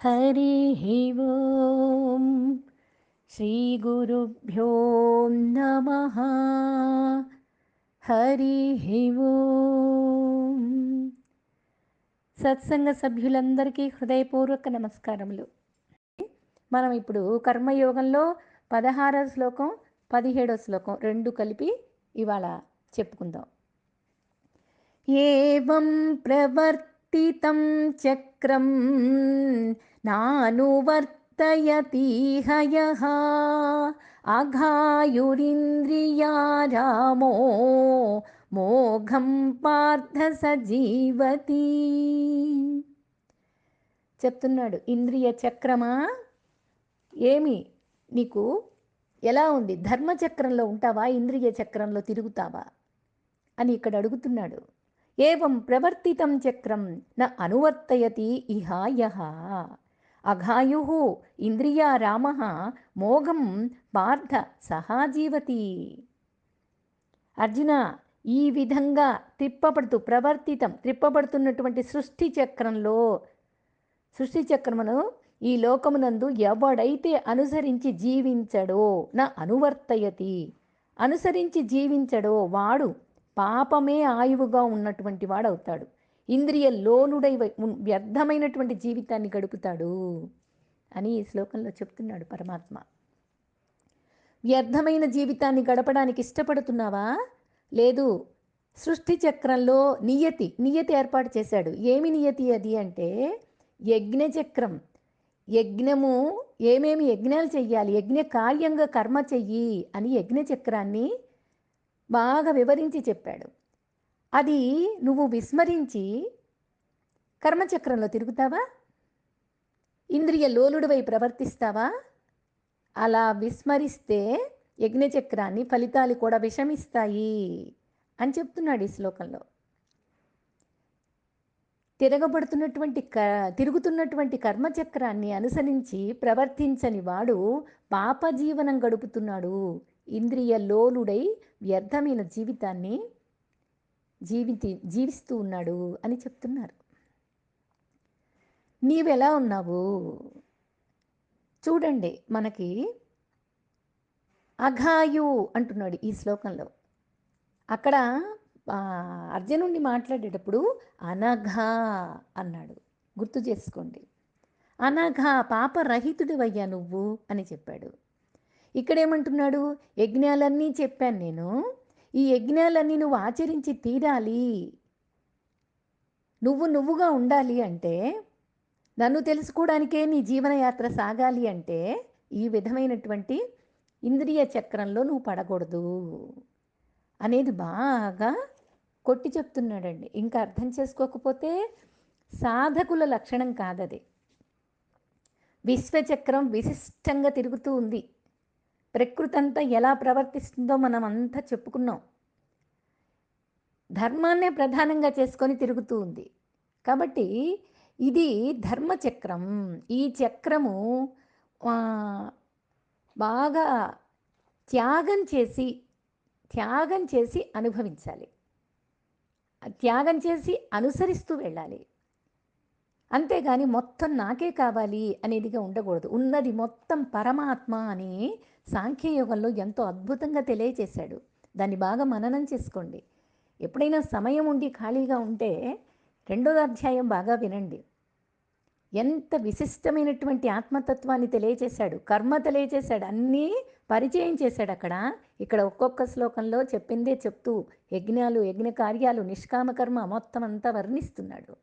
हरिः ओम् श्रीगुरुभ्यो नमः। हरिः ఓం. సత్సంగ సభ్యులందరికీ హృదయపూర్వక నమస్కారములు. మనం ఇప్పుడు కర్మయోగంలో 16వ శ్లోకం 17వ శ్లోకం రెండు కలిపి ఇవాళ చెప్పుకుందాం. ఏవం ప్రవర్తితం చక్రం నానువర్తయతి హయః అఘాయురింద్రియా రామో మోఘం పార్థ సజీవతి. చెప్తున్నాడు, ఇంద్రియ చక్రమా ఏమి నీకు ఎలా ఉంది? ధర్మచక్రంలో ఉంటావా, ఇంద్రియ చక్రంలో తిరుగుతావా అని ఇక్కడ అడుగుతున్నాడు. ఏవం ప్రవర్తితం చక్రం న అనువర్తయతి ఇహ యః అఘాయుః ఇంద్రియా రామః మోఘం పార్థ సహా జీవతి. అర్జున, ఈ విధంగా త్రిప్పబడుతున్నటువంటి సృష్టి చక్రమును ఈ లోకమునందు ఎవడైతే అనుసరించి జీవించడో, నా అనువర్తయతి, అనుసరించి జీవించడో వాడు పాపమే ఆయువుగా ఉన్నటువంటి వాడు అవుతాడు. ఇంద్రియ లోలుడై వ్యర్థమైనటువంటి జీవితాన్ని గడుపుతాడు అని ఈ శ్లోకంలో చెప్తున్నాడు పరమాత్మ. వ్యర్థమైన జీవితాన్ని గడపడానికి ఇష్టపడుతున్నావా? లేదు. సృష్టి చక్రంలో నియతి ఏర్పాటు చేశాడు. ఏమి నియతి అది అంటే యజ్ఞచక్రం. యజ్ఞము, ఏమేమి యజ్ఞాలు చెయ్యాలి, యజ్ఞ కార్యంగా కర్మ చెయ్యి అని యజ్ఞచక్రాన్ని బాగా వివరించి చెప్పాడు. అది నువ్వు విస్మరించి కర్మచక్రంలో తిరుగుతావా? ఇంద్రియ లోలుడివై ప్రవర్తిస్తావా? అలా విస్మరిస్తే యజ్ఞచక్రాన్ని ఫలితాలు కూడా విషమిస్తాయి అని చెప్తున్నాడు ఈ శ్లోకంలో. తిరుగుతున్నటువంటి కర్మచక్రాన్ని అనుసరించి ప్రవర్తించని వాడు పాపజీవనం గడుపుతున్నాడు. ఇంద్రియ లోలుడై వ్యర్థమైన జీవితాన్ని జీవిస్తూ ఉన్నాడు అని చెప్తున్నారు. నీవెలా ఉన్నావు చూడండి. మనకి అఘాయు అంటున్నాడు ఈ శ్లోకంలో. అక్కడ అర్జునుడిని మాట్లాడేటప్పుడు అనఘా అన్నాడు, గుర్తు చేసుకోండి. అనఘా, పాపరహితుడివయ్యా నువ్వు అని చెప్పాడు. ఇక్కడేమంటున్నాడు? యజ్ఞాలన్నీ చెప్పాను నేను, ఈ యజ్ఞాలన్నీ నువ్వు ఆచరించి తీరాలి. నువ్వుగా ఉండాలి అంటే, నన్ను తెలుసుకోవడానికే నీ జీవనయాత్ర సాగాలి అంటే ఈ విధమైనటువంటి ఇంద్రియ చక్రంలో నువ్వు పడకూడదు అనేది బాగా కొట్టి చెప్తున్నాడండి. ఇంకా అర్థం చేసుకోకపోతే సాధకుల లక్షణం కాదది. విశ్వచక్రం విశిష్టంగా తిరుగుతూ ఉంది. ప్రకృతి అంతా ఎలా ప్రవర్తిస్తుందో మనం అంతా చెప్పుకున్నాం. ధర్మాన్నే ప్రధానంగా చేసుకొని తిరుగుతూ ఉంది. కాబట్టి ఇది ధర్మచక్రం. ఈ చక్రము బాగా త్యాగం చేసి అనుభవించాలి, త్యాగం చేసి అనుసరిస్తూ వెళ్ళాలి. అంతేగాని మొత్తం నాకే కావాలి అనేదిగా ఉండకూడదు. ఉన్నది మొత్తం పరమాత్మ అని సాంఖ్యయోగంలో ఎంతో అద్భుతంగా తెలియచేశాడు. దాన్ని బాగా మననం చేసుకోండి. ఎప్పుడైనా సమయం ఉండి ఖాళీగా ఉంటే 2వ అధ్యాయం బాగా వినండి. ఎంత విశిష్టమైనటువంటి ఆత్మతత్వాన్ని తెలియచేశాడు, కర్మ తెలియచేశాడు, అన్నీ పరిచయం చేశాడు అక్కడ. ఇక్కడ ఒక్కొక్క శ్లోకంలో చెప్పిందే చెప్తూ యజ్ఞాలు, యజ్ఞ కార్యాలు, నిష్కామ కర్మ మొత్తం అంతా వర్ణిస్తున్నాడు.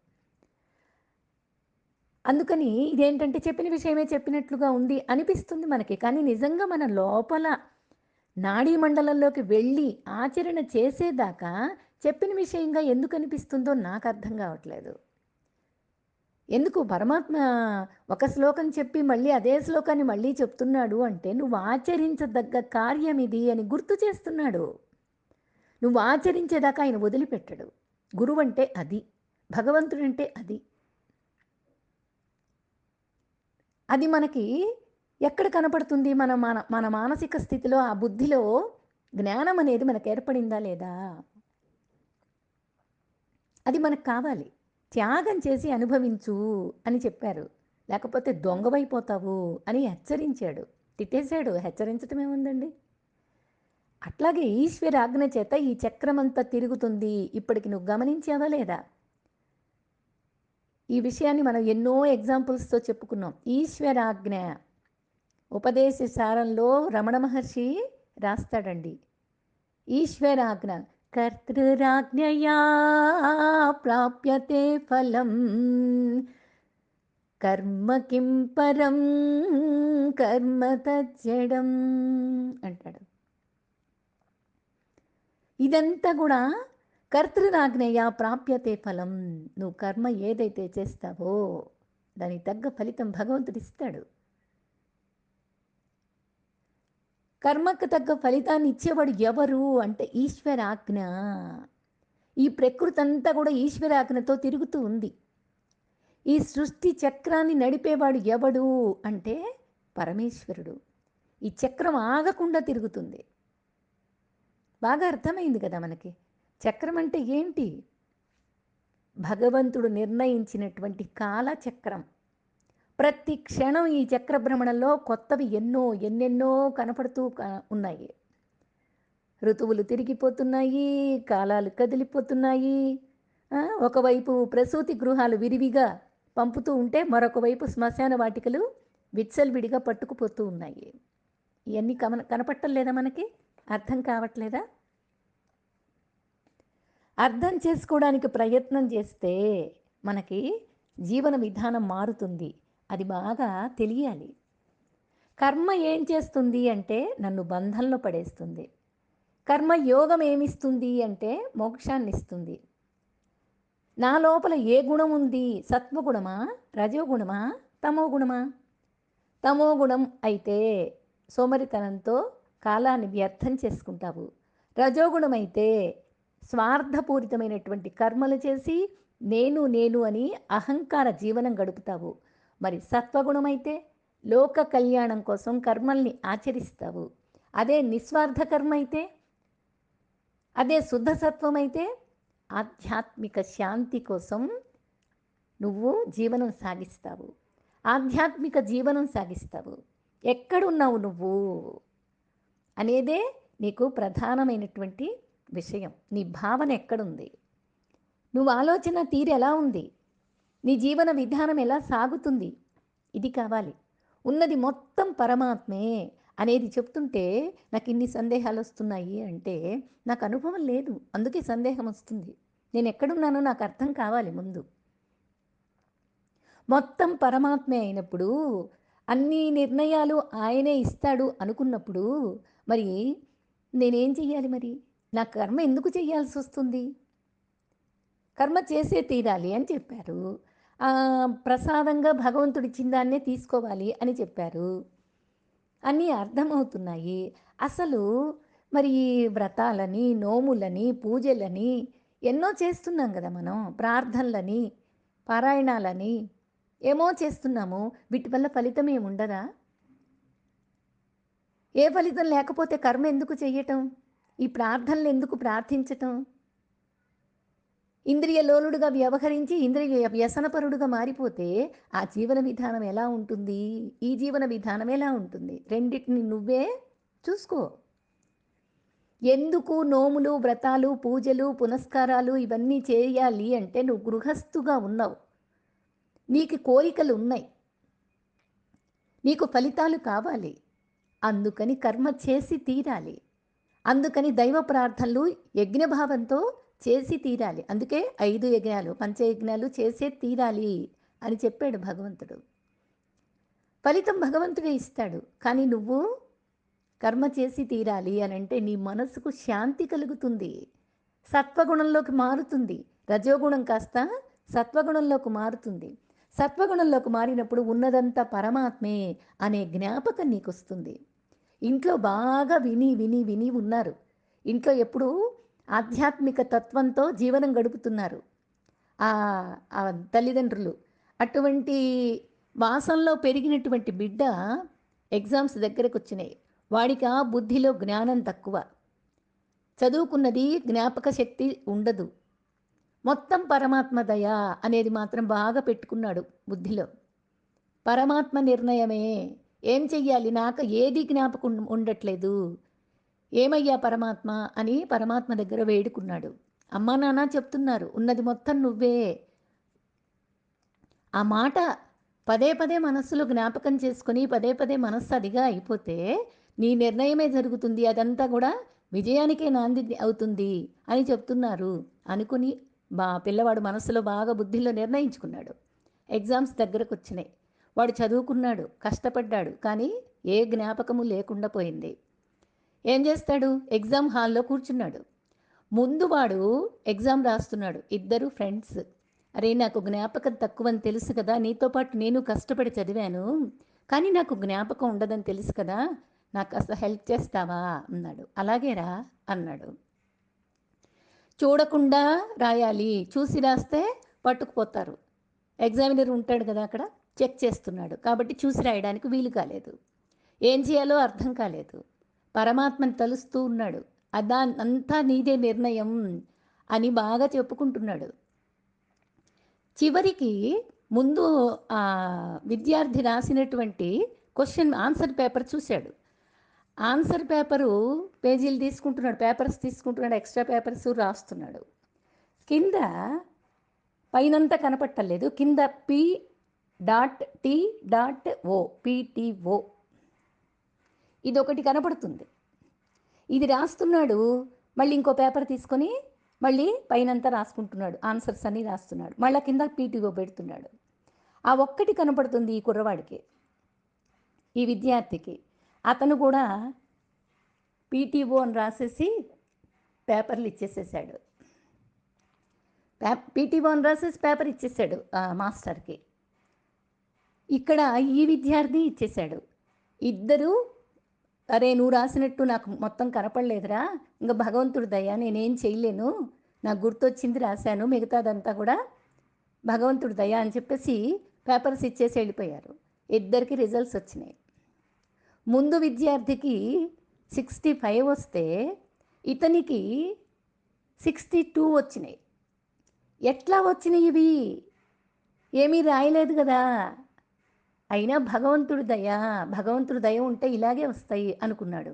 అందుకని ఇదేంటంటే చెప్పిన విషయమే చెప్పినట్లుగా ఉంది అనిపిస్తుంది మనకి. కానీ నిజంగా మన లోపల నాడీ మండలంలోకి వెళ్ళి ఆచరణ చేసేదాకా చెప్పిన విషయంగా ఎందుకు అనిపిస్తుందో నాకు అర్థం కావట్లేదు. ఎందుకు పరమాత్మ ఒక శ్లోకం చెప్పి మళ్ళీ అదే శ్లోకాన్ని మళ్ళీ చెప్తున్నాడు అంటే, నువ్వు ఆచరించదగ్గ కార్యం ఇది అని గుర్తు చేస్తున్నాడు. నువ్వు ఆచరించేదాకా ఆయన వదిలిపెట్టడు. గురువు అంటే అది, భగవంతుడంటే అది. అది మనకి ఎక్కడ కనపడుతుంది? మన మానసిక స్థితిలో, ఆ బుద్ధిలో జ్ఞానం అనేది మనకు ఏర్పడిందా లేదా? అది మనకు కావాలి. త్యాగం చేసి అనుభవించు అని చెప్పారు. లేకపోతే దొంగవైపోతావు అని హెచ్చరించాడు. తిట్టేశాడు. హెచ్చరించటం ఏముందండి? అట్లాగే ఈశ్వరాజ్ఞ చేత ఈ చక్రమంతా తిరుగుతుంది. ఇప్పటికి నువ్వు గమనించావా లేదా? ఈ విషయాన్ని మనం ఎన్నో ఎగ్జాంపుల్స్‌తో చెప్పుకున్నాం. ఈశ్వరాజ్ఞ ఉపదేశ సారంలో రమణ మహర్షి రాస్తాడండి. ఈశ్వరాజ్ఞ కర్తృరాజ్ఞయా ప్రాప్యతే ఫలం కర్మ కిం పరం కర్మ తజ్జడం అంటాడు. ఇదంతా కూడా కర్తృరాజ్ఞయా ప్రాప్యతే ఫలం. నువ్వు కర్మ ఏదైతే చేస్తావో దానికి తగ్గ ఫలితం భగవంతుడు ఇస్తాడు. కర్మకు తగ్గ ఫలితాన్ని ఇచ్చేవాడు ఎవరు అంటే ఈశ్వరాజ్ఞ. ఈ ప్రకృతి అంతా కూడా ఈశ్వరాజ్ఞతో తిరుగుతూ ఉంది. ఈ సృష్టి చక్రాన్ని నడిపేవాడు ఎవడు అంటే పరమేశ్వరుడు. ఈ చక్రం ఆగకుండా తిరుగుతుంది. బాగా అర్థమైంది కదా మనకి. చక్రం అంటే ఏంటి? భగవంతుడు నిర్ణయించినటువంటి కాలచక్రం. ప్రతి క్షణం ఈ చక్ర భ్రమణంలో కొత్తవి ఎన్నెన్నో కనపడుతూ ఉన్నాయి. ఋతువులు తిరిగిపోతున్నాయి, కాలాలు కదిలిపోతున్నాయి. ఒకవైపు ప్రసూతి గృహాలు విరివిగా పంపుతూ ఉంటే మరొక వైపు శ్మశాన వాటికలు విచ్చలవిడిగా పట్టుకుపోతూ ఉన్నాయి. ఇవన్నీ కనపట్టలేదా మనకి? అర్థం కావట్లేదా? అర్థం చేసుకోవడానికి ప్రయత్నం చేస్తే మనకి జీవన విధానం మారుతుంది. అది బాగా తెలియాలి. కర్మ ఏం చేస్తుంది అంటే నన్ను బంధంలో పడేస్తుంది. కర్మయోగం ఏమిస్తుంది అంటే మోక్షాన్ని ఇస్తుంది. నా లోపల ఏ గుణం ఉంది? సత్వగుణమా, రజోగుణమా, తమోగుణమా? తమోగుణం అయితే సోమరితనంతో కాలాన్ని వ్యర్థం చేసుకుంటావు. రజోగుణం అయితే స్వార్థపూరితమైనటువంటి కర్మలు చేసి నేను అని అహంకార జీవనం గడుపుతావు. మరి సత్వగుణం అయితే లోక కళ్యాణం కోసం కర్మల్ని ఆచరిస్తావు. అదే నిస్వార్థ కర్మ అయితే, అదే శుద్ధ సత్వం అయితే ఆధ్యాత్మిక శాంతి కోసం నువ్వు జీవనం సాగిస్తావు. ఆధ్యాత్మిక జీవనం సాగిస్తావు. ఎక్కడున్నావు నువ్వు అనేదే నీకు ప్రధానమైనటువంటి విషయం. నీ భావన ఎక్కడుంది? నువ్వు ఆలోచన తీరు ఎలా ఉంది? నీ జీవన విధానం ఎలా సాగుతుంది? ఇది కావాలి. ఉన్నది మొత్తం పరమాత్మే అనేది చెప్తుంటే నాకు ఇన్ని సందేహాలు వస్తున్నాయి అంటే నాకు అనుభవం లేదు, అందుకే సందేహం వస్తుంది. నేను ఎక్కడున్నానో నాకు అర్థం కావాలి ముందు. మొత్తం పరమాత్మే అయినప్పుడు అన్ని నిర్ణయాలు ఆయనే ఇస్తాడు అనుకున్నప్పుడు మరి నేనేం చెయ్యాలి? మరి నా కర్మ ఎందుకు చెయ్యాల్సి వస్తుంది? కర్మ చేసే తీరాలి అని చెప్పారు. ప్రసాదంగా భగవంతుడిచ్చిన దాన్నే తీసుకోవాలి అని చెప్పారు. అన్నీ అర్థమవుతున్నాయి. అసలు మరి వ్రతాలని, నోములని, పూజలని ఎన్నో చేస్తున్నాం కదా మనం. ప్రార్థనలని, పారాయణాలని ఏమో చేస్తున్నాము. వీటి వల్ల ఫలితం ఏముండదా? ఏ ఫలితం లేకపోతే కర్మ ఎందుకు చెయ్యటం? ఈ ప్రార్థనలు ఎందుకు ప్రార్థించటం? ఇంద్రియ లోలుడుగా వ్యవహరించి ఇంద్రియ వ్యసనపరుడుగా మారిపోతే ఆ జీవన విధానం ఎలా ఉంటుంది? ఈ జీవన విధానం ఎలా ఉంటుంది? రెండింటిని నువ్వే చూసుకో. ఎందుకు నోములు, వ్రతాలు, పూజలు, పునస్కారాలు ఇవన్నీ చేయాలి అంటే నువ్వు గృహస్థుగా ఉన్నావు. నీకు కోరికలు ఉన్నాయి. నీకు ఫలితాలు కావాలి. అందుకని కర్మ చేసి తీరాలి. అందుకని దైవ ప్రార్థనలు యజ్ఞభావంతో చేసి తీరాలి. అందుకే 5 యజ్ఞాలు, పంచయజ్ఞాలు చేసే తీరాలి అని చెప్పాడు భగవంతుడు. ఫలితం భగవంతుడే ఇస్తాడు. కానీ నువ్వు కర్మ చేసి తీరాలి అని అంటే నీ మనసుకు శాంతి కలుగుతుంది. సత్వగుణంలోకి మారుతుంది. రజోగుణం కాస్త సత్వగుణంలోకి మారుతుంది. సత్వగుణంలోకి మారినప్పుడు ఉన్నదంతా పరమాత్మే అనే జ్ఞాపకం నీకు వస్తుంది. ఇంట్లో బాగా విని ఉన్నారు. ఇంట్లో ఎప్పుడూ ఆధ్యాత్మిక తత్వంతో జీవనం గడుపుతున్నారు ఆ తల్లిదండ్రులు. అటువంటి వాసంలో పెరిగినటువంటి బిడ్డ ఎగ్జామ్స్ దగ్గరకు వచ్చినాయి. వాడికి ఆ బుద్ధిలో జ్ఞానం తక్కువ, చదువుకున్నది జ్ఞాపక శక్తి ఉండదు. మొత్తం పరమాత్మ దయ అనేది మాత్రం బాగా పెట్టుకున్నాడు బుద్ధిలో. పరమాత్మ నిర్ణయమే. ఏం చెయ్యాలి? నాకు ఏది జ్ఞాపకం ఉండట్లేదు. ఏమయ్యా పరమాత్మ అని పరమాత్మ దగ్గర వేడుకున్నాడు. అమ్మా నాన్న చెప్తున్నారు, ఉన్నది మొత్తం నువ్వే. ఆ మాట పదే పదే మనస్సులో జ్ఞాపకం చేసుకొని పదే పదే మనస్సు అదిగా అయిపోతే నీ నిర్ణయమే జరుగుతుంది. అదంతా కూడా విజయానికే నాంది అవుతుంది అని చెప్తున్నారు అనుకుని పిల్లవాడు మనసులో బాగా బుద్ధిలో నిర్ణయించుకున్నాడు. ఎగ్జామ్స్ దగ్గరకు వచ్చినాయి. వాడు చదువుకున్నాడు, కష్టపడ్డాడు, కానీ ఏ జ్ఞాపకము లేకుండా పోయింది. ఏం చేస్తాడు? ఎగ్జామ్ హాల్లో కూర్చున్నాడు. ముందు వాడు ఎగ్జామ్ రాస్తున్నాడు. ఇద్దరు ఫ్రెండ్స్. అరే నాకు జ్ఞాపకం తక్కువని తెలుసు కదా, నీతో పాటు నేను కష్టపడి చదివాను, కానీ నాకు జ్ఞాపకం ఉండదని తెలుసు కదా, నాకు కాస్త హెల్ప్ చేస్తావా అన్నాడు. అలాగేరా అన్నాడు. చూడకుండా రాయాలి, చూసి రాస్తే పట్టుకుపోతారు. ఎగ్జామినర్ ఉంటాడు కదా అక్కడ, చెక్ చేస్తున్నాడు కాబట్టి చూసి రాయడానికి వీలు కాలేదు. ఏం చేయాలో అర్థం కాలేదు. పరమాత్మని తలుస్తూ ఉన్నాడు. అంతా నీదే నిర్ణయం అని బాగా చెప్పుకుంటున్నాడు. చివరికి ముందు విద్యార్థి రాసినటువంటి క్వశ్చన్ ఆన్సర్ పేపర్ చూశాడు. ఆన్సర్ పేపరు పేజీలు తీసుకుంటున్నాడు, పేపర్స్ తీసుకుంటున్నాడు, ఎక్స్ట్రా పేపర్స్ రాస్తున్నాడు. కింద పైనంతా కనపట్టలేదు, కింద P.T.O PTO ఇదొకటి కనపడుతుంది. ఇది రాస్తున్నాడు. మళ్ళీ ఇంకో పేపర్ తీసుకొని మళ్ళీ పైనంతా రాసుకుంటున్నాడు, ఆన్సర్స్ అన్నీ రాస్తున్నాడు. మళ్ళీ కింద PTO పెడుతున్నాడు. ఆ ఒక్కటి కనపడుతుంది ఈ కుర్రవాడికి, ఈ విద్యార్థికి. అతను కూడా PTO అని రాసేసి పేపర్లు ఇచ్చేసేసాడు. PTO అని రాసేసి పేపర్ ఇచ్చేసాడు మాస్టర్కి. ఇక్కడ ఈ విద్యార్థి ఇచ్చేశాడు. ఇద్దరు, అరే నువ్వు రాసినట్టు నాకు మొత్తం కనపడలేదురా, ఇంకా భగవంతుడి దయ, నేనేం చేయలేను, నాకు గుర్తొచ్చింది రాశాను, మిగతాదంతా కూడా భగవంతుడి దయ అని చెప్పేసి పేపర్స్ ఇచ్చేసి వెళ్ళిపోయారు. ఇద్దరికి రిజల్ట్స్ వచ్చినాయి. ముందు విద్యార్థికి 65 వస్తే ఇతనికి 62 వచ్చినాయి. ఎట్లా వచ్చినాయి ఇవి? ఏమీ రాయలేదు కదా. అయినా భగవంతుడి దయ ఉంటే ఇలాగే వస్తాయి అనుకున్నాడు.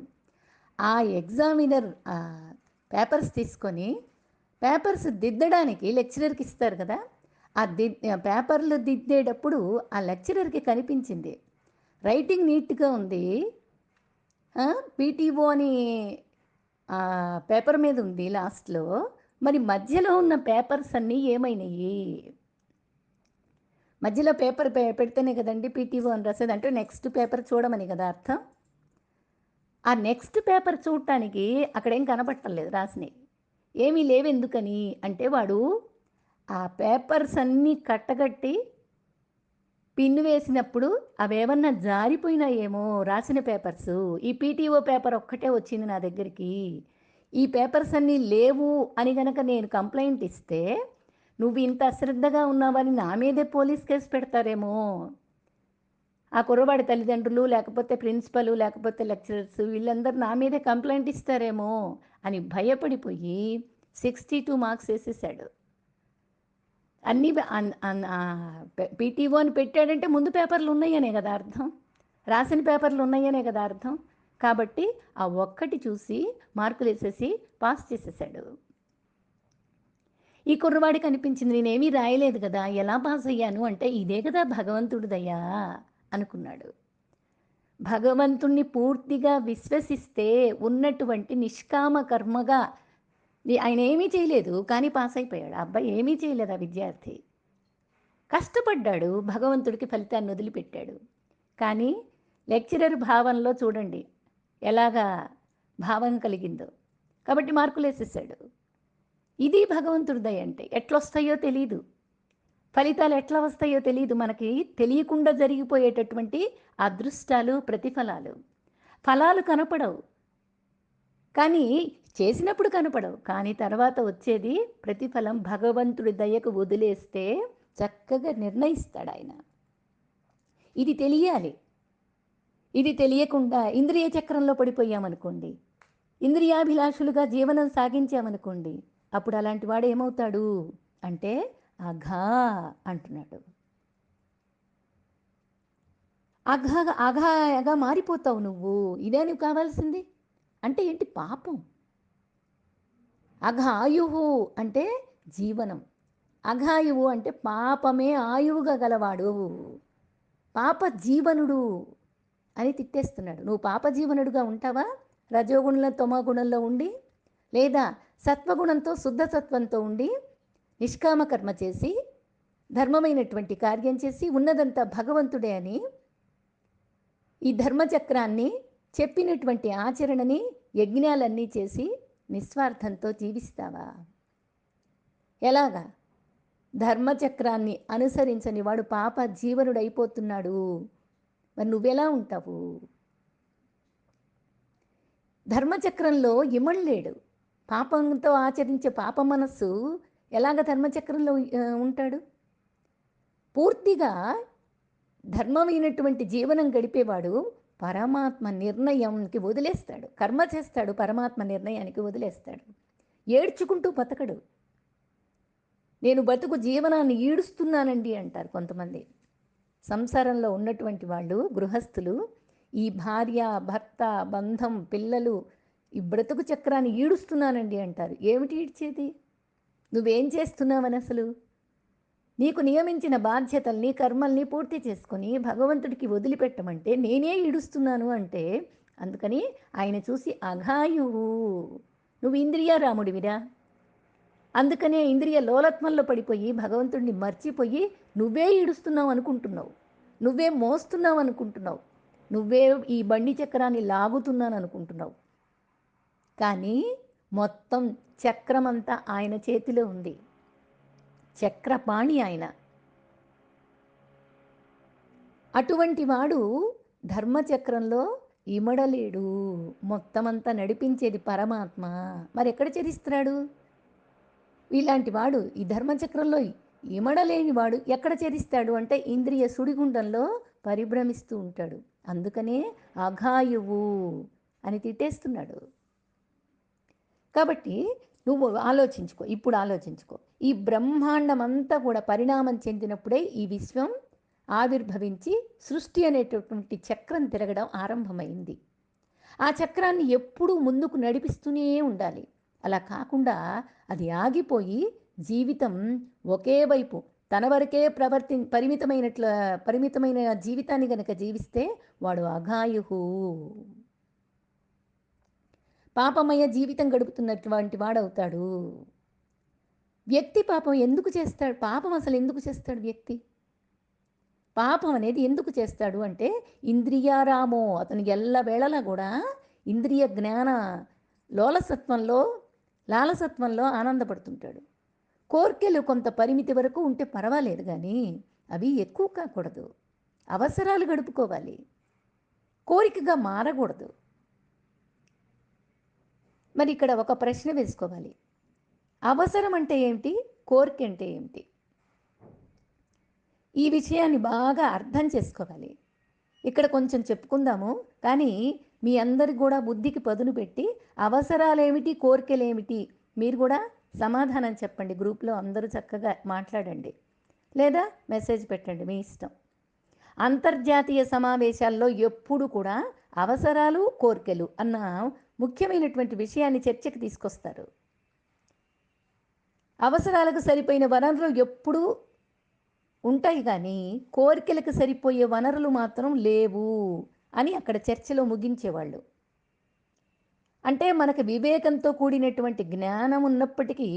ఆ ఎగ్జామినర్ పేపర్స్ తీసుకొని పేపర్స్ దిద్దడానికి లెక్చరర్కి ఇస్తారు కదా, ఆ పేపర్లు దిద్దేటప్పుడు ఆ లెక్చరర్కి కనిపించింది రైటింగ్ నీట్గా ఉంది, PTO అని పేపర్ మీద ఉంది లాస్ట్లో, మరి మధ్యలో ఉన్న పేపర్స్ అన్నీ ఏమైనాయి? మధ్యలో పేపర్ పెడితేనే కదండి PTO అని రాసేది, అంటే నెక్స్ట్ పేపర్ చూడమని కదా అర్థం. ఆ నెక్స్ట్ పేపర్ చూడటానికి అక్కడేం కనపట్టలేదు రాసినవి, ఏమీ లేవు. ఎందుకని అంటే వాడు ఆ పేపర్స్ అన్నీ కట్టగట్టి పిన్ను వేసినప్పుడు అవేమన్నా జారిపోయినాయేమో రాసిన పేపర్సు. ఈ PTO పేపర్ ఒక్కటే వచ్చింది నా దగ్గరికి. ఈ పేపర్స్ అన్నీ లేవు అని గనక నేను కంప్లైంట్ ఇస్తే నువ్వు ఇంత అశ్రద్ధగా ఉన్నావని నా మీదే పోలీస్ కేసు పెడతారేమో, ఆ కుర్రవాడి తల్లిదండ్రులు, లేకపోతే ప్రిన్సిపల్, లేకపోతే లెక్చరర్స్, వీళ్ళందరూ నా మీదే కంప్లైంట్ ఇస్తారేమో అని భయపడిపోయి 62 మార్క్స్ వేసేసాడు. అన్నీ PTO అని పెట్టాడంటే ముందు పేపర్లు ఉన్నాయనే కదా అర్థం, రాసిన పేపర్లు ఉన్నాయనే కదా అర్థం. కాబట్టి ఆ ఒక్కటి చూసి మార్కులు వేసేసి పాస్ చేసేసాడు. ఈ కుర్రవాడికి అనిపించింది, నేనేమీ రాయలేదు కదా, ఎలా పాస్ అయ్యాను అంటే ఇదే కదా భగవంతుడి దయా అనుకున్నాడు. భగవంతుణ్ణి పూర్తిగా విశ్వసిస్తే ఉన్నటువంటి నిష్కామ కర్మగా ఆయన ఏమీ చేయలేదు, కానీ పాస్ అయిపోయాడు. ఆ అబ్బాయి ఏమీ చేయలేదు, ఆ విద్యార్థి కష్టపడ్డాడు, భగవంతుడికి ఫలితాన్ని వదిలిపెట్టాడు. కానీ లెక్చరర్ భావంలో చూడండి ఎలాగా భావం కలిగిందో, కాబట్టి మార్కులు వేసేసాడు. ఇది భగవంతుడి దయ అంటే. ఎట్లొస్తాయో తెలీదు, ఫలితాలు ఎట్లా వస్తాయో తెలియదు, మనకి తెలియకుండా జరిగిపోయేటటువంటి అదృష్టాలు, ప్రతిఫలాలు. ఫలాలు కనపడవు, కానీ చేసినప్పుడు కనపడవు, కానీ తర్వాత వచ్చేది ప్రతిఫలం. భగవంతుడి దయకు వదిలేస్తే చక్కగా నిర్ణయిస్తాడు ఆయన. ఇది తెలియాలి. ఇది తెలియకుండా ఇంద్రియ చక్రంలో పడిపోయామనుకోండి, ఇంద్రియాభిలాషులుగా జీవనం సాగించామనుకోండి, అప్పుడు అలాంటి వాడు ఏమవుతాడు అంటే అఘా అంటున్నాడు. అఘాగా మారిపోతావు నువ్వు. ఇదే నీకు కావాల్సింది. అంటే ఏంటి? పాపం. అఘాయువు అంటే జీవనం. అఘాయువు అంటే పాపమే ఆయువుగా గలవాడు, పాప జీవనుడు అని తిట్టేస్తున్నాడు. నువ్వు పాప జీవనుడుగా ఉంటావా? రజోగుణంలో తమోగుణంలో ఉండి, లేదా సత్వగుణంతో శుద్ధ సత్వంతో ఉండి నిష్కామ కర్మ చేసి ధర్మమైనటువంటి కార్యం చేసి ఉన్నదంతా భగవంతుడే అని ఈ ధర్మచక్రాన్ని చెప్పినటువంటి ఆచరణని యజ్ఞాలన్నీ చేసి నిస్వార్థంతో జీవిస్తావా? ఎలాగా? ధర్మచక్రాన్ని అనుసరించని వాడు పాప జీవనుడైపోతున్నాడు. మరి నువ్వెలా ఉంటావు? ధర్మచక్రంలో ఇమడలేడు. పాపంతో ఆచరించే పాప మనస్సు ఎలాగ ధర్మచక్రంలో ఉంటాడు? పూర్తిగా ధర్మమైనటువంటి జీవనం గడిపేవాడు పరమాత్మ నిర్ణయంకి వదిలేస్తాడు. కర్మ చేస్తాడు, పరమాత్మ నిర్ణయానికి వదిలేస్తాడు. ఏడ్చుకుంటూ బతకడు. నేను బతుకు జీవనాన్ని ఈడుస్తున్నానండి అంటారు కొంతమంది. సంసారంలో ఉన్నటువంటి వాళ్ళు, గృహస్థులు, ఈ భార్య, భర్త, బంధం, పిల్లలు, ఈ బ్రతుకు చక్రాన్ని ఈడుస్తున్నానండి అంటారు. ఏమిటి ఈడ్చేది? నువ్వేం చేస్తున్నావని అసలు? నీకు నియమించిన బాధ్యతల్ని, కర్మల్ని పూర్తి చేసుకొని భగవంతుడికి వదిలిపెట్టమంటే నేనే ఈడుస్తున్నాను అంటే, అందుకని ఆయన చూసి అఘాయువు, నువ్వు ఇంద్రియారాముడివిరా. అందుకనే ఇంద్రియ లోలత్వంలో పడిపోయి భగవంతుడిని మర్చిపోయి నువ్వే ఈడుస్తున్నావు అనుకుంటున్నావు, నువ్వే మోస్తున్నావు అనుకుంటున్నావు, నువ్వే ఈ బండి చక్రాన్ని లాగుతున్నాను అనుకుంటున్నావు. కానీ మొత్తం చక్రమంతా ఆయన చేతిలో ఉంది. చక్రపాణి ఆయన. అటువంటి వాడు ధర్మచక్రంలో ఇమడలేడు. మొత్తమంతా నడిపించేది పరమాత్మ. మరి ఎక్కడ చరిస్తున్నాడు? ఇలాంటి వాడు ఈ ధర్మచక్రంలో ఇమడలేని వాడు ఎక్కడ చరిస్తాడు అంటే ఇంద్రియ సుడిగుండంలో పరిభ్రమిస్తూ ఉంటాడు. అందుకనే అఘాయువు అని తిట్టేస్తున్నాడు. కాబట్టి నువ్వు ఆలోచించుకో, ఇప్పుడు ఆలోచించుకో. ఈ బ్రహ్మాండం అంతా కూడా పరిణామం చెందినప్పుడే ఈ విశ్వం ఆవిర్భవించి సృష్టి అనేటటువంటి చక్రం తిరగడం ఆరంభమైంది. ఆ చక్రాన్ని ఎప్పుడూ ముందుకు నడిపిస్తూనే ఉండాలి. అలా కాకుండా అది ఆగిపోయి జీవితం ఒకే వైపు తన వరకే పరిమితమైన జీవితాన్ని గనక జీవిస్తే వాడు అఘాయుహు, పాపమయ జీవితం గడుపుతున్నటువంటి వాడవుతాడు. వ్యక్తి పాపం ఎందుకు చేస్తాడు? పాపం అసలు ఎందుకు చేస్తాడు వ్యక్తి? పాపం అనేది ఎందుకు చేస్తాడు అంటే ఇంద్రియారామో, అతను ఎల్లవేళలా కూడా ఇంద్రియ జ్ఞాన లాలసత్వంలో ఆనందపడుతుంటాడు. కోర్కెలు కొంత పరిమితి వరకు ఉంటే పర్వాలేదు, కానీ అవి ఎక్కువ కాకూడదు. అవసరాలు గడుపుకోవాలి, కోరికగా మారకూడదు. మరి ఇక్కడ ఒక ప్రశ్న వేసుకోవాలి. అవసరం అంటే ఏమిటి? కోరిక అంటే ఏమిటి? ఈ విషయాన్ని బాగా అర్థం చేసుకోవాలి. ఇక్కడ కొంచెం చెప్పుకుందాము, కానీ మీ అందరికి కూడా బుద్ధికి పదును పెట్టి అవసరాలేమిటి, కోరికలేమిటి మీరు కూడా సమాధానం చెప్పండి. గ్రూప్లో అందరూ చక్కగా మాట్లాడండి, లేదా మెసేజ్ పెట్టండి, మీ ఇష్టం. అంతర్జాతీయ సమావేశాల్లో ఎప్పుడు కూడా అవసరాలు, కోరికలు అన్న ముఖ్యమైనటువంటి విషయాన్ని చర్చకు తీసుకొస్తారు. అవసరాలకు సరిపోయిన వనరులు ఎప్పుడూ ఉంటాయి, కానీ కోరికలకు సరిపోయే వనరులు మాత్రం లేవు అని అక్కడ చర్చలో ముగించేవాళ్ళు. అంటే మనకు వివేకంతో కూడినటువంటి జ్ఞానం ఉన్నప్పటికీ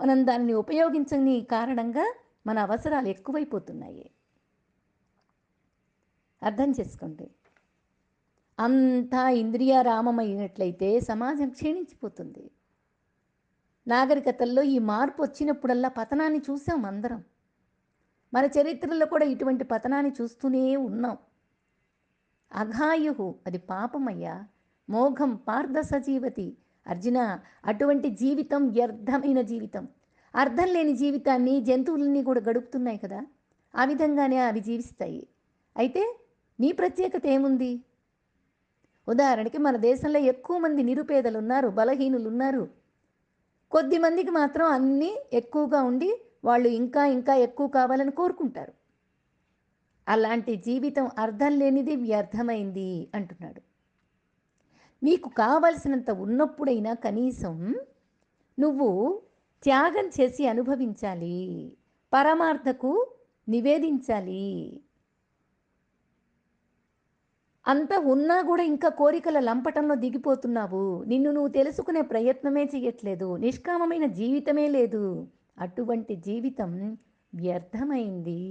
మనం దాన్ని ఉపయోగించని కారణంగా మన అవసరాలు ఎక్కువైపోతున్నాయి. అర్థం చేసుకోండి. అంతా ఇంద్రియారామమైనట్లయితే సమాజం క్షీణించిపోతుంది. నాగరికతల్లో ఈ మార్పు వచ్చినప్పుడల్లా పతనాన్ని చూసాం అందరం. మన చరిత్రలో కూడా ఇటువంటి పతనాన్ని చూస్తూనే ఉన్నాం. అఘాయుహు, అది పాపమయ్యా. మోఘం పార్థ సజీవతి. అర్జున, అటువంటి జీవితం వ్యర్థమైన జీవితం. అర్థం లేని జీవితాన్ని జంతువులన్నీ కూడా గడుపుతున్నాయి కదా, ఆ విధంగానే అవి జీవిస్తాయి. అయితే నీ ప్రత్యేకత ఏముంది? ఉదాహరణకి మన దేశంలో ఎక్కువ మంది నిరుపేదలు ఉన్నారు, బలహీనులు ఉన్నారు. కొద్ది మందికి మాత్రం అన్నీ ఎక్కువగా ఉండి వాళ్ళు ఇంకా ఇంకా ఎక్కువ కావాలని కోరుకుంటారు. అలాంటి జీవితం అర్థం లేనిది, వ్యర్థమైంది అంటున్నాడు. నీకు కావలసినంత ఉన్నప్పుడైనా కనీసం నువ్వు త్యాగం చేసి అనుభవించాలి, పరమార్థకు నివేదించాలి. అంతా ఉన్నా కూడా ఇంకా కోరికల లంపటంలో దిగిపోతున్నావు. నిన్ను నువ్వు తెలుసుకునే ప్రయత్నమే చేయట్లేదు. నిష్కామమైన జీవితమే లేదు. అటువంటి జీవితం వ్యర్థమైంది.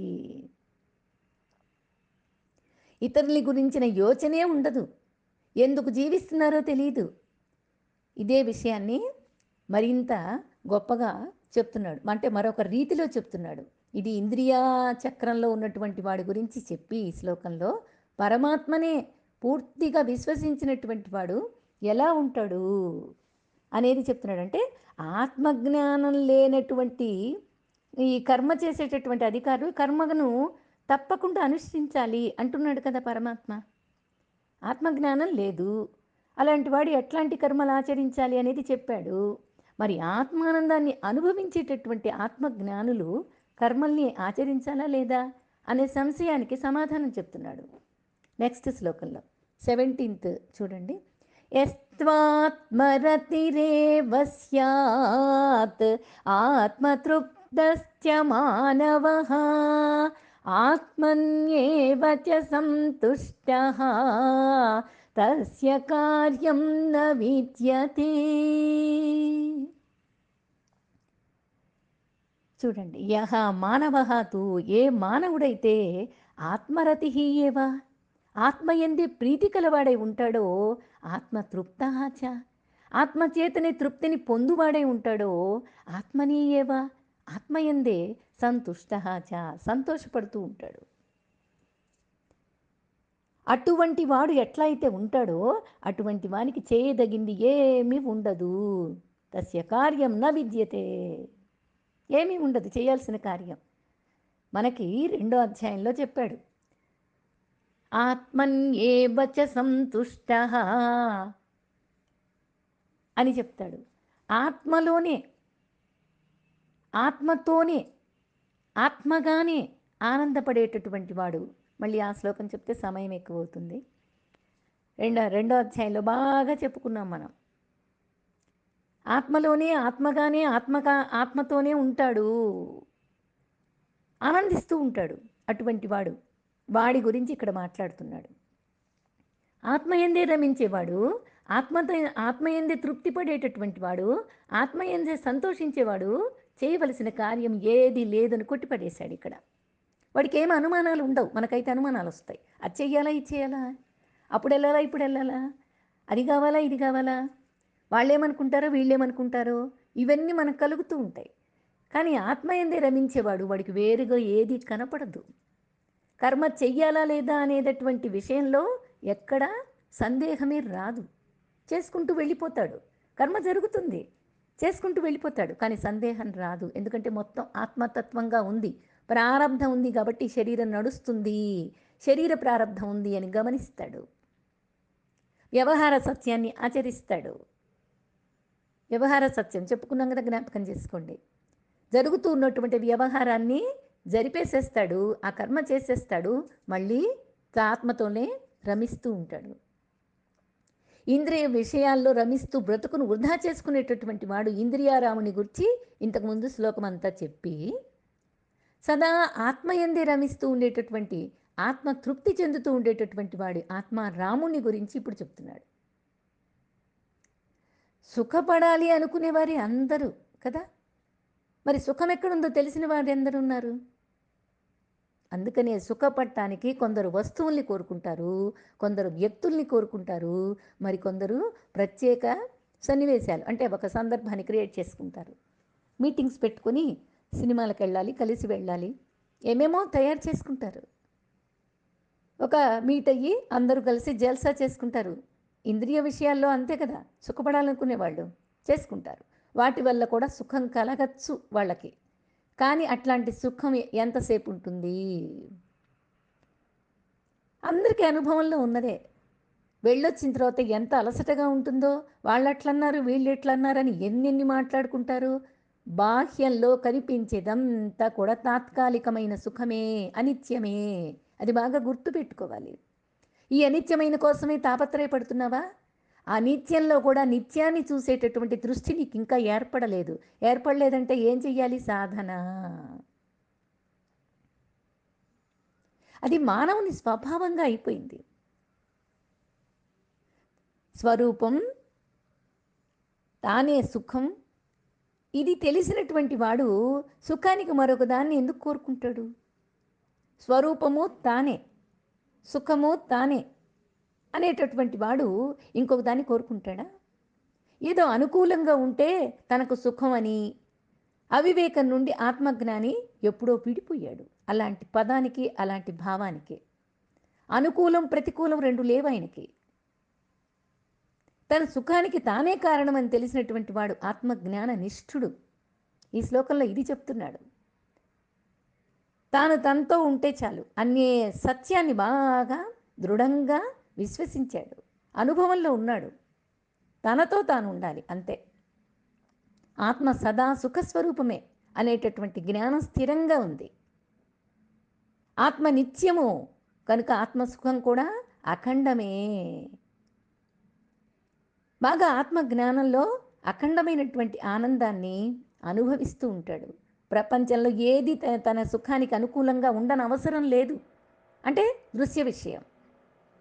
ఇతరుల గురించిన యోచనే ఉండదు. ఎందుకు జీవిస్తున్నారో తెలియదు. ఇదే విషయాన్ని మరింత గొప్పగా చెప్తున్నాడు. అంటే మరొక రీతిలో చెప్తున్నాడు. ఇది ఇంద్రియ చక్రంలో ఉన్నటువంటి వాడి గురించి చెప్పి ఈ శ్లోకంలో పరమాత్మనే పూర్తిగా విశ్వసించినటువంటి వాడు ఎలా ఉంటాడు అనేది చెప్తున్నాడు. అంటే ఆత్మజ్ఞానం లేనటువంటి ఈ కర్మ చేసేటటువంటి అధికారులు కర్మను తప్పకుండా అనుష్ఠించాలి అంటున్నాడు కదా పరమాత్మ. ఆత్మజ్ఞానం లేదు, అలాంటి వాడు ఎట్లాంటి కర్మలు ఆచరించాలి అనేది చెప్పాడు. మరి ఆత్మానందాన్ని అనుభవించేటటువంటి ఆత్మజ్ఞానులు కర్మల్ని ఆచరించాలా లేదా అనే సంశయానికి సమాధానం చెప్తున్నాడు నెక్స్ట్ శ్లోకంలో. 17th చూడండి. యస్త్వాత్మరతిరేవ స్యాత్ ఆత్మతృప్తస్య మానవః ఆత్మన్యేవ చ సంతుష్టః తస్య కార్యం న విద్యతే. చూడండి, యహ మానవః తు, ఏ మానవుడైతే ఆత్మరతి ఏవ, ఆత్మయందే ప్రీతి కలవాడై ఉంటాడో, ఆత్మతృప్త చ, ఆత్మచేతనే తృప్తిని పొందువాడై ఉంటాడో, ఆత్మనీ ఏవ, ఆత్మయందే సంతుష్ట చ, సంతోషపడుతూ ఉంటాడు. అటువంటి వాడు ఎట్లా అయితే ఉంటాడో అటువంటి వానికి చేయదగింది ఏమీ ఉండదు. తస్య కార్యం న విద్యతే, ఏమీ ఉండదు చేయాల్సిన కార్యం. మనకి 2వ అధ్యాయంలో చెప్పాడు. ఆత్మన్యేవ చ సంతుష్టః అని చెప్తాడు. ఆత్మలోనే, ఆత్మతోనే, ఆత్మగానే ఆనందపడేటటువంటి వాడు. మళ్ళీ ఆ శ్లోకం చెప్తే సమయం ఎక్కువ అవుతుంది. రెండో అధ్యాయంలో బాగా చెప్పుకున్నాం మనం. ఆత్మలోనే, ఆత్మగానే, ఆత్మతోనే ఉంటాడు, ఆనందిస్తూ ఉంటాడు. అటువంటి వాడి గురించి ఇక్కడ మాట్లాడుతున్నాడు. ఆత్మయందే రమించేవాడు, ఆత్మయందే తృప్తి పడేటటువంటి వాడు, ఆత్మయందే సంతోషించేవాడు చేయవలసిన కార్యం ఏది లేదని కొట్టిపడేశాడు ఇక్కడ. వాడికి ఏమి అనుమానాలు ఉండవు. మనకైతే అనుమానాలు వస్తాయి. అది చెయ్యాలా, ఇది చేయాలా, అప్పుడు వెళ్ళాలా, ఇప్పుడు వెళ్ళాలా, అది కావాలా, ఇది కావాలా, వాళ్ళేమనుకుంటారో, వీళ్ళేమనుకుంటారో, ఇవన్నీ మనకు కలుగుతూ ఉంటాయి. కానీ ఆత్మయందే రమించేవాడు వాడికి వేరుగా ఏది కనపడదు. కర్మ చెయ్యాలా లేదా అనేటటువంటి విషయంలో ఎక్కడ సందేహమే రాదు. చేసుకుంటూ వెళ్ళిపోతాడు. కర్మ జరుగుతుంది, చేసుకుంటూ వెళ్ళిపోతాడు. కానీ సందేహం రాదు. ఎందుకంటే మొత్తం ఆత్మతత్వంగా ఉంది. ప్రారంధం ఉంది కాబట్టి శరీరం నడుస్తుంది, శరీర ప్రారంధం ఉంది అని గమనిస్తాడు. వ్యవహార సత్యాన్ని ఆచరిస్తాడు. వ్యవహార సత్యం చెప్పుకున్నాం కదా, జ్ఞాపకం చేసుకోండి. జరుగుతూ ఉన్నటువంటి వ్యవహారాన్ని జరిపేసేస్తాడు, ఆ కర్మ చేసేస్తాడు, మళ్ళీ ఆత్మతోనే రమిస్తూ ఉంటాడు. ఇంద్రియ విషయాల్లో రమిస్తూ బ్రతుకును వృధా చేసుకునేటటువంటి వాడు ఇంద్రియారాముని గురించి ఇంతకుముందు శ్లోకం అంతా చెప్పి, సదా ఆత్మయందే రమిస్తూ ఉండేటటువంటి, ఆత్మ తృప్తి చెందుతూ ఉండేటటువంటి వాడి ఆత్మారాముని గురించి ఇప్పుడు చెప్తున్నాడు. సుఖపడాలి అనుకునేవారే అందరూ కదా. మరి సుఖం ఎక్కడుందో తెలిసిన వారు ఎందరున్నారు? అందుకనే సుఖపడటానికి కొందరు వస్తువుల్ని కోరుకుంటారు, కొందరు వ్యక్తుల్ని కోరుకుంటారు, మరి కొందరు ప్రత్యేక సన్నివేశాలు అంటే ఒక సందర్భాన్ని క్రియేట్ చేసుకుంటారు. మీటింగ్స్ పెట్టుకొని సినిమాలకు వెళ్ళాలి, కలిసి వెళ్ళాలి, ఏమేమో తయారు చేసుకుంటారు. ఒక మీట్ అయ్యి అందరూ కలిసి జల్సా చేసుకుంటారు. ఇంద్రియ విషయాల్లో అంతే కదా, సుఖపడాలనుకునే వాళ్ళు చేసుకుంటారు. వాటి వల్ల కూడా సుఖం కలగచ్చు వాళ్ళకి. కానీ అట్లాంటి సుఖం ఎంతసేపు ఉంటుంది? అందరికీ అనుభవంలో ఉన్నదే. వెళ్ళొచ్చిన తర్వాత ఎంత అలసటగా ఉంటుందో, వాళ్ళు అట్లన్నారు, వీళ్ళు ఎట్లన్నారని ఎన్నెన్ని మాట్లాడుకుంటారు. బాహ్యంలో కనిపించేదంతా కూడా తాత్కాలికమైన సుఖమే, అనిత్యమే. అది బాగా గుర్తుపెట్టుకోవాలి. ఈ అనిత్యమైన కోసమే తాపత్రయపడుతున్నావా? ఆ నిత్యంలో కూడా నిత్యాన్ని చూసేటటువంటి దృష్టి నీకు ఇంకా ఏర్పడలేదు. ఏర్పడలేదంటే ఏం చెయ్యాలి? సాధన. అది మానవుని స్వభావంగా అయిపోయింది. స్వరూపం తానే సుఖం. ఇది తెలిసినటువంటి వాడు సుఖానికి మరొక దాన్ని ఎందుకు కోరుకుంటాడు? స్వరూపము తానే, సుఖము తానే అనేటటువంటి వాడు ఇంకొక దాన్ని కోరుకుంటాడా? ఏదో అనుకూలంగా ఉంటే తనకు సుఖం అని, అవివేకం నుండి ఆత్మజ్ఞాని ఎప్పుడో విడిపోయాడు. అలాంటి పదానికి, అలాంటి భావానికి. అనుకూలం ప్రతికూలం రెండు లేవు ఆయనకి. తన సుఖానికి తానే కారణమని తెలిసినటువంటి వాడు ఆత్మజ్ఞాన నిష్ఠుడు. ఈ శ్లోకంలో ఇది చెప్తున్నాడు. తాను తనతో ఉంటే చాలు అనే సత్యాన్ని బాగా దృఢంగా విశ్వసించాడు. అనుభవంలో ఉన్నాడు. తనతో తాను ఉండాలి అంతే. ఆత్మ సదా సుఖస్వరూపమే అనేటటువంటి జ్ఞానం స్థిరంగా ఉంది. ఆత్మ నిత్యము కనుక ఆత్మసుఖం కూడా అఖండమే. బాగా ఆత్మ జ్ఞానంలో అఖండమైనటువంటి ఆనందాన్ని అనుభవిస్తూ ఉంటాడు. ప్రపంచంలో ఏది తన సుఖానికి అనుకూలంగా ఉండనవసరం లేదు. అంటే దృశ్య విషయం,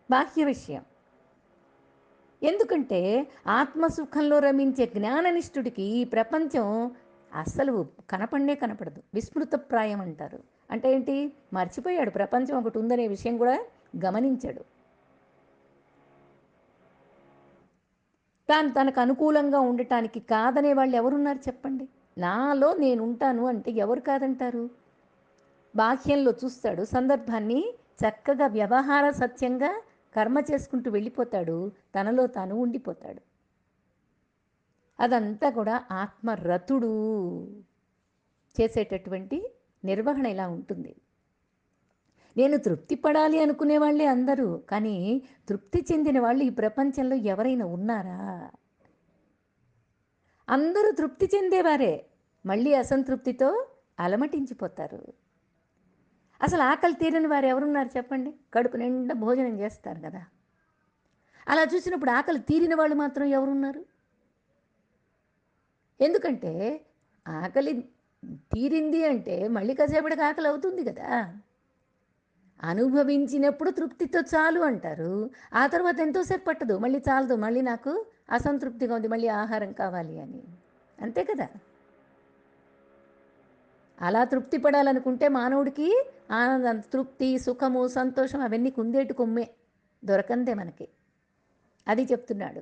బాహ్య విషయం. ఎందుకంటే ఆత్మసుఖంలో రమించే జ్ఞాననిష్ఠుడికి ఈ ప్రపంచం అస్సలు కనపడదు. విస్మృతప్రాయం అంటారు. అంటే ఏంటి? మర్చిపోయాడు. ప్రపంచం ఒకటి ఉందనే విషయం కూడా గమనించాడు. తనకు అనుకూలంగా ఉండటానికి కాదనే వాళ్ళు ఎవరున్నారు చెప్పండి? నాలో నేను ఉంటాను అంటే ఎవరు కాదంటారు? బాహ్యంలో చూస్తాడు, సందర్భాన్ని చక్కగా వ్యవహార సత్యంగా కర్మ చేసుకుంటూ వెళ్ళిపోతాడు, తనలో తాను ఉండిపోతాడు. అదంతా కూడా ఆత్మరతుడు చేసేటటువంటి నిర్వహణ ఇలా ఉంటుంది. నేను తృప్తి పడాలి అనుకునే వాళ్ళే అందరూ, కానీ తృప్తి చెందిన వాళ్ళు ఈ ప్రపంచంలో ఎవరైనా ఉన్నారా? అందరూ తృప్తి చెందేవారే, మళ్ళీ అసంతృప్తితో అలమటించిపోతారు. అసలు ఆకలి తీరని వారు ఎవరున్నారు చెప్పండి? కడుపు నిండా భోజనం చేస్తారు కదా. అలా చూసినప్పుడు ఆకలి తీరిన వాళ్ళు మాత్రం ఎవరున్నారు? ఎందుకంటే ఆకలి తీరింది అంటే మళ్ళీ కాసేపటికి ఆకలి అవుతుంది కదా. అనుభవించినప్పుడు తృప్తితో చాలు అంటారు. ఆ తర్వాత ఎంతోసేపు పట్టదు, మళ్ళీ చాలదు, మళ్ళీ నాకు అసంతృప్తిగా ఉంది, మళ్ళీ ఆహారం కావాలి అని. అంతే కదా. అలా తృప్తి పడాలనుకుంటే మానవుడికి ఆనందం, తృప్తి, సుఖము, సంతోషం అవన్నీ కుందేటి కొమ్మే, దొరకందే మనకి. అది చెప్తున్నాడు.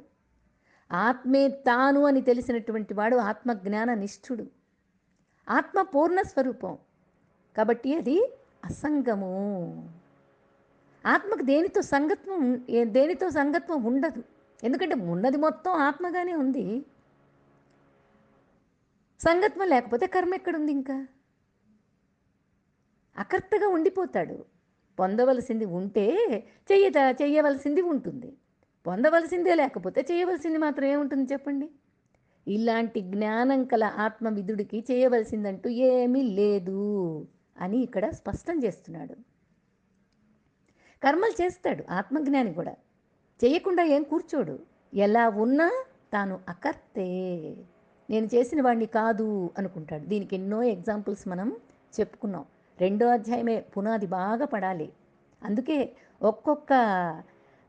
ఆత్మే తాను అని తెలిసినటువంటి వాడు ఆత్మజ్ఞాన నిష్ఠుడు. ఆత్మ పూర్ణ స్వరూపం కాబట్టి అది అసంగము. ఆత్మకు దేనితో సంగత్వం ఉండదు. ఎందుకంటే ఉన్నది మొత్తం ఆత్మగానే ఉంది. సంగత్వం లేకపోతే కర్మ ఎక్కడుంది? ఇంకా అకర్తగా ఉండిపోతాడు. పొందవలసింది ఉంటే చెయ్యవలసింది ఉంటుంది. పొందవలసిందే లేకపోతే చేయవలసింది మాత్రం ఏముంటుంది చెప్పండి? ఇలాంటి జ్ఞానం కల ఆత్మవిధుడికి చేయవలసిందంటూ ఏమీ లేదు అని ఇక్కడ స్పష్టం చేస్తున్నాడు. కర్మలు చేస్తాడు ఆత్మజ్ఞాని కూడా, చేయకుండా ఏం కూర్చోడు. ఎలా ఉన్నా తాను అకర్తే, నేను చేసిన వాడిని కాదు అనుకుంటాడు. దీనికి ఎన్నో ఎగ్జాంపుల్స్ మనం చెప్పుకున్నాం. 2వ అధ్యాయమే పునాది బాగా పడాలి. అందుకే ఒక్కొక్క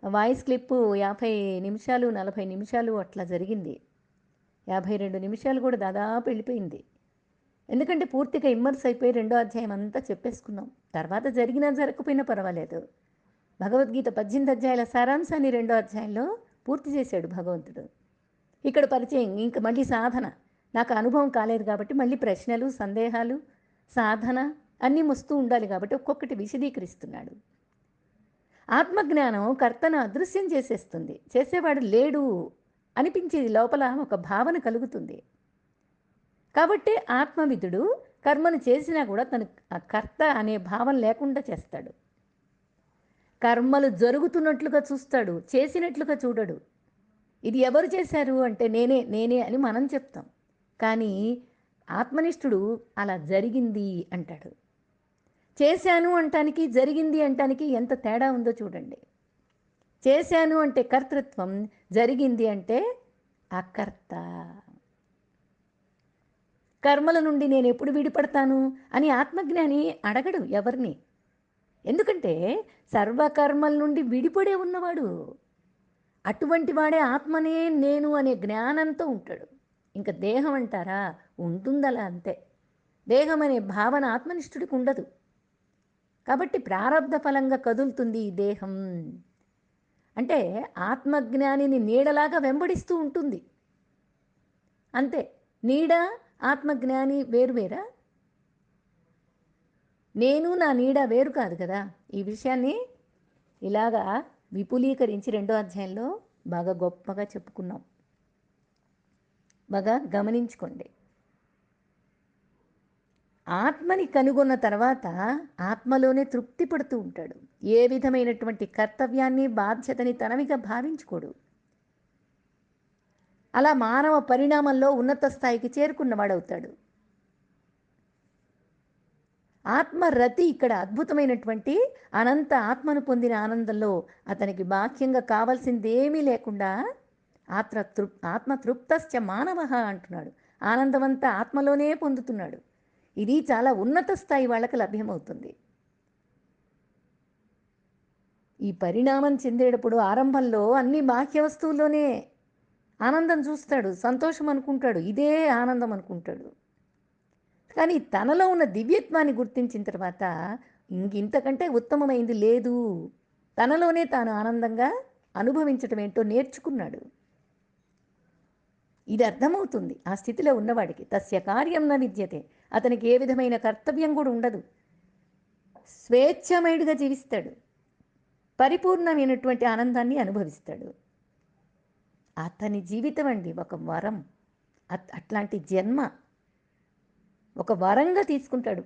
వాయిస్ క్లిప్పు 50 నిమిషాలు 40 నిమిషాలు అట్లా జరిగింది. 52 నిమిషాలు కూడా దాదాపు వెళ్ళిపోయింది. ఎందుకంటే పూర్తిగా ఇమ్మర్స్ అయిపోయి 2వ అధ్యాయం అంతా చెప్పేసుకున్నాం. తర్వాత జరిగినా జరగకపోయినా పర్వాలేదు. భగవద్గీత 18 అధ్యాయాల సారాంశాన్ని 2వ అధ్యాయంలో పూర్తి చేశాడు భగవంతుడు. ఇక్కడ పరిచయం, ఇంక మళ్ళీ సాధన. నాకు అనుభవం కాలేదు కాబట్టి మళ్ళీ ప్రశ్నలు, సందేహాలు, సాధన అన్నీ వస్తూ ఉండాలి కాబట్టి ఒక్కొక్కటి విశదీకరిస్తున్నాడు. ఆత్మజ్ఞానం కర్తను అదృశ్యం చేసేస్తుంది. చేసేవాడు లేడు అనిపించేది, లోపల ఒక భావన కలుగుతుంది. కాబట్టి ఆత్మవిధుడు కర్మను చేసినా కూడా తను కర్త అనే భావం లేకుండా చేస్తాడు. కర్మలు జరుగుతున్నట్లుగా చూస్తాడు, చేసినట్లుగా చూడడు. ఇది ఎవరు చేశారు అంటే నేనే అని మనం చెప్తాం. కానీ ఆత్మనిష్ఠుడు అలా జరిగింది అంటాడు. చేశాను అంటానికి, జరిగింది అంటానికి ఎంత తేడా ఉందో చూడండి. చేశాను అంటే కర్తృత్వం, జరిగింది అంటే అకర్త. కర్మల నుండి నేను ఎప్పుడు విడిపడతాను అని ఆత్మజ్ఞాని అడగడు ఎవరిని. ఎందుకంటే సర్వకర్మల నుండి విడిపడే ఉన్నవాడు. అటువంటి వాడే ఆత్మనే నేను అనే జ్ఞానంతో ఉంటాడు. ఇంకా దేహం అంటారా, ఉంటుందలా అంతే. దేహం అనే భావన ఆత్మనిష్ఠుడికి ఉండదు. కాబట్టి ప్రారబ్ధ ఫలంగా కదులుతుంది ఈ దేహం. అంటే ఆత్మజ్ఞానిని నీడలాగా వెంబడిస్తూ ఉంటుంది అంతే. నీడ ఆత్మజ్ఞాని వేరువేరా? నేను నా నీడ వేరు కాదు కదా. ఈ విషయాన్ని ఇలాగా విపులీకరించి రెండో అధ్యాయంలో బాగా గొప్పగా చెప్పుకున్నాం. బాగా గమనించుకోండి. ఆత్మని కనుగొన్న తర్వాత ఆత్మలోనే తృప్తి పడుతూ ఉంటాడు. ఏ విధమైనటువంటి కర్తవ్యాన్ని, బాధ్యతని తనవిగా భావించుకోడు. అలా మానవ పరిణామంలో ఉన్నత స్థాయికి చేరుకున్నవాడవుతాడు. ఆత్మరతి ఇక్కడ అద్భుతమైనటువంటి అనంత ఆత్మను పొందిన ఆనందంలో అతనికి బాహ్యంగా కావాల్సిందేమీ లేకుండా ఆత్మతృప్తశ్చ మానవ అంటున్నాడు. ఆనందమంతా ఆత్మలోనే పొందుతున్నాడు. ఇది చాలా ఉన్నత స్థాయి వాళ్ళకి లభ్యమవుతుంది. ఈ పరిణామం చెందేటప్పుడు ఆరంభంలో అన్ని బాహ్య వస్తువుల్లోనే ఆనందం చూస్తాడు, సంతోషం అనుకుంటాడు, ఇదే ఆనందం అనుకుంటాడు. కానీ తనలో ఉన్న దివ్యత్వాన్ని గుర్తించిన తర్వాత ఇంతకంటే ఉత్తమమైంది లేదు. తనలోనే తాను ఆనందంగా అనుభవించటం ఏంటో నేర్చుకున్నాడు. ఇది అర్థమవుతుంది ఆ స్థితిలో ఉన్నవాడికి. తస్య కార్యం న విద్యతే. అతనికి ఏ విధమైన కర్తవ్యం కూడా ఉండదు. స్వేచ్ఛమయుడిగా జీవిస్తాడు. పరిపూర్ణమైనటువంటి ఆనందాన్ని అనుభవిస్తాడు. అతని జీవితం అండి ఒక వరం. అట్లాంటి జన్మ ఒక వరంగా తీసుకుంటాడు.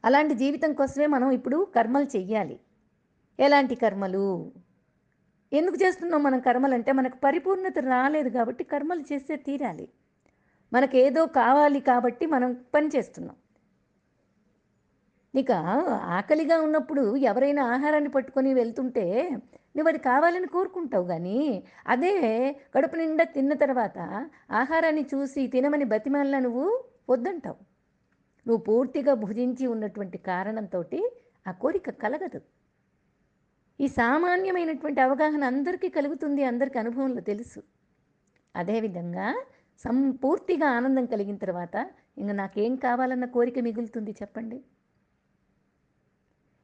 అలాంటి జీవితం కోసమే మనం ఇప్పుడు కర్మలు చెయ్యాలి. ఎలాంటి కర్మలు? ఎందుకు చేస్తున్నాం మనం కర్మలంటే మనకు పరిపూర్ణత రాలేదు కాబట్టి కర్మలు చేస్తే తీరాలి. మనకేదో కావాలి కాబట్టి మనం పని చేస్తున్నాం. నీకు ఆకలిగా ఉన్నప్పుడు ఎవరైనా ఆహారాన్ని పట్టుకొని వెళ్తుంటే నువ్వు అది కావాలని కోరుకుంటావు. కానీ అదే కడుపు నిండా తిన్న తర్వాత ఆహారాన్ని చూసి తినమని బతిమాలినా నువ్వు వద్దంటావు. నువ్వు పూర్తిగా భుజించి ఉన్నటువంటి కారణంతో ఆ కోరిక కలగదు. ఈ సామాన్యమైనటువంటి అవగాహన అందరికీ కలుగుతుంది, అందరికీ అనుభవంలో తెలుసు. అదేవిధంగా సంపూర్తిగా ఆనందం కలిగిన తర్వాత ఇంక నాకేం కావాలన్న కోరిక మిగులుతుంది చెప్పండి.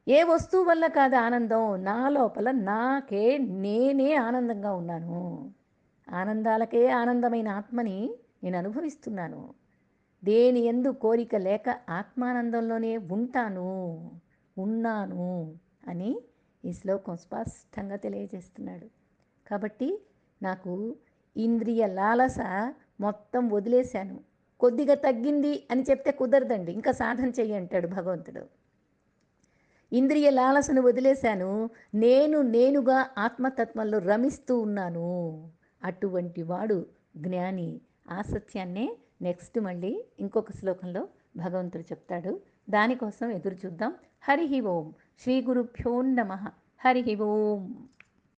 ఏ వస్తువు వల్ల కాదు ఆనందం, నా లోపల నేనే ఆనందంగా ఉన్నాను. ఆనందాలకే ఆనందమైన ఆత్మని నేను అనుభవిస్తున్నాను. దేని యందు కోరిక లేక ఆత్మానందంలోనే ఉన్నాను అని ఈ శ్లోకం స్పష్టంగా తెలియజేస్తున్నాడు. కాబట్టి నాకు ఇంద్రియ లాలస మొత్తం వదిలేశాను. కొద్దిగా తగ్గింది అని చెప్తే కుదరదండి, ఇంకా సాధన చెయ్యి అంటాడు భగవంతుడు. ఇంద్రియ లాలసను వదిలేశాను, నేనుగా ఆత్మతత్వంలో రమిస్తూ ఉన్నాను. అటువంటి వాడు జ్ఞాని. ఆ సత్యాన్నే నెక్స్ట్ మళ్ళీ ఇంకొక శ్లోకంలో భగవంతుడు చెప్తాడు. దానికోసం ఎదురు చూద్దాం. హరి ఓం. శ్రీ గురుభ్యో నమః. హరి ఓం.